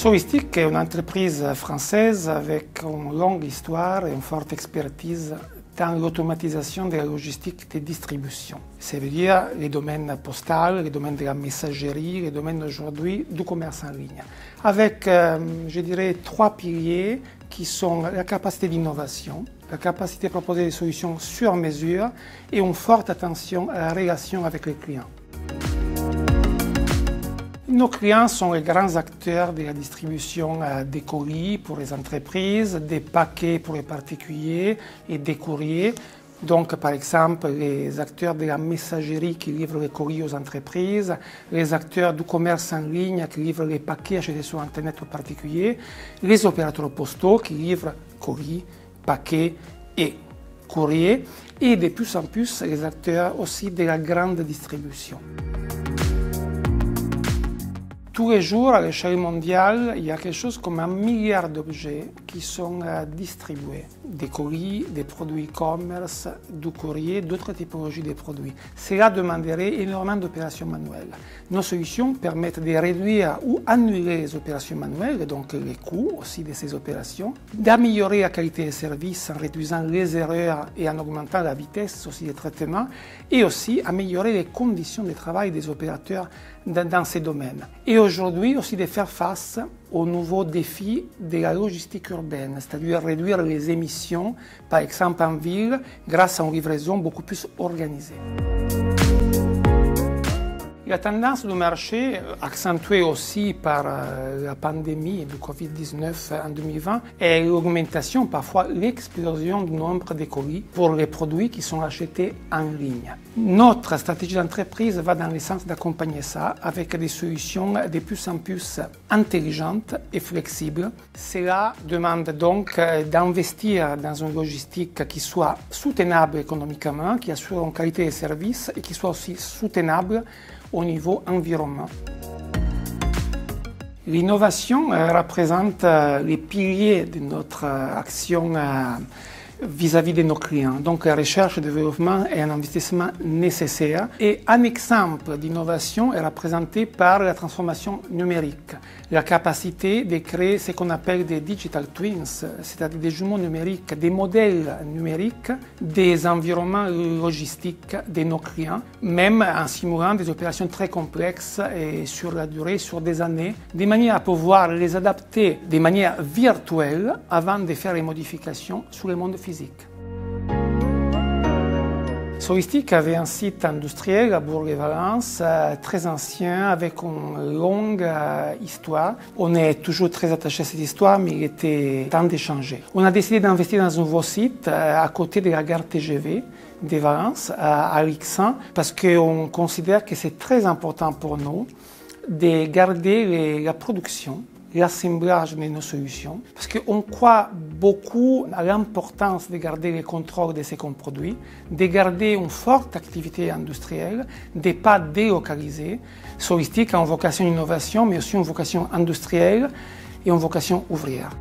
Solistic est une entreprise française avec une longue histoire et une forte expertise dans l'automatisation de la logistique de distribution. Ça veut dire les domaines postaux, les domaines de la messagerie, les domaines aujourd'hui du commerce en ligne. Avec, je dirais, trois piliers qui sont la capacité d'innovation, la capacité de proposer des solutions sur mesure et une forte attention à la relation avec les clients. Nos clients sont les grands acteurs de la distribution des colis pour les entreprises, des paquets pour les particuliers et des courriers. Donc, par exemple, les acteurs de la messagerie qui livrent les colis aux entreprises, les acteurs du commerce en ligne qui livrent les paquets achetés sur Internet aux particuliers, les opérateurs postaux qui livrent colis, paquets et courriers, et de plus en plus les acteurs aussi de la grande distribution. Tous les jours, à l'échelle mondiale, il y a quelque chose comme 1 milliard d'objets qui sont distribués. Des colis, des produits e-commerce, du courrier, d'autres typologies de produits. Cela demanderait énormément d'opérations manuelles. Nos solutions permettent de réduire ou annuler les opérations manuelles, donc les coûts aussi de ces opérations, d'améliorer la qualité des services en réduisant les erreurs et en augmentant la vitesse aussi des traitements, et aussi améliorer les conditions de travail des opérateurs dans ces domaines. Et aujourd'hui aussi de faire face aux nouveaux défis de la logistique urbaine, c'est-à-dire réduire les émissions, par exemple en ville, grâce à une livraison beaucoup plus organisée. La tendance du marché, accentuée aussi par la pandémie du Covid-19 en 2020, est l'augmentation, parfois l'explosion du nombre de colis pour les produits qui sont achetés en ligne. Notre stratégie d'entreprise va dans le sens d'accompagner ça avec des solutions de plus en plus intelligentes et flexibles. Cela demande donc d'investir dans une logistique qui soit soutenable économiquement, qui assure une qualité de service et qui soit aussi soutenable au niveau environnement. L'innovation représente les piliers de notre action vis-à-vis de nos clients. Donc la recherche et le développement est un investissement nécessaire. Et un exemple d'innovation est représenté par la transformation numérique, la capacité de créer ce qu'on appelle des digital twins, c'est-à-dire des jumeaux numériques, des modèles numériques des environnements logistiques de nos clients, même en simulant des opérations très complexes et sur la durée, sur des années, de manière à pouvoir les adapter de manière virtuelle avant de faire les modifications sur le monde physique. Solistic avait un site industriel à Bourg-et-Valence, très ancien, avec une longue histoire. On est toujours très attaché à cette histoire, mais il était temps de changer. On a décidé d'investir dans un nouveau site à côté de la gare TGV de Valence, à Rixen, parce qu'on considère que c'est très important pour nous de garder la production, l'assemblage de nos solutions, parce qu'on croit beaucoup à l'importance de garder le contrôle de ce qu'on produit, de garder une forte activité industrielle, de ne pas délocaliser. Solistic a une vocation d'innovation, mais aussi une vocation industrielle et une vocation ouvrière.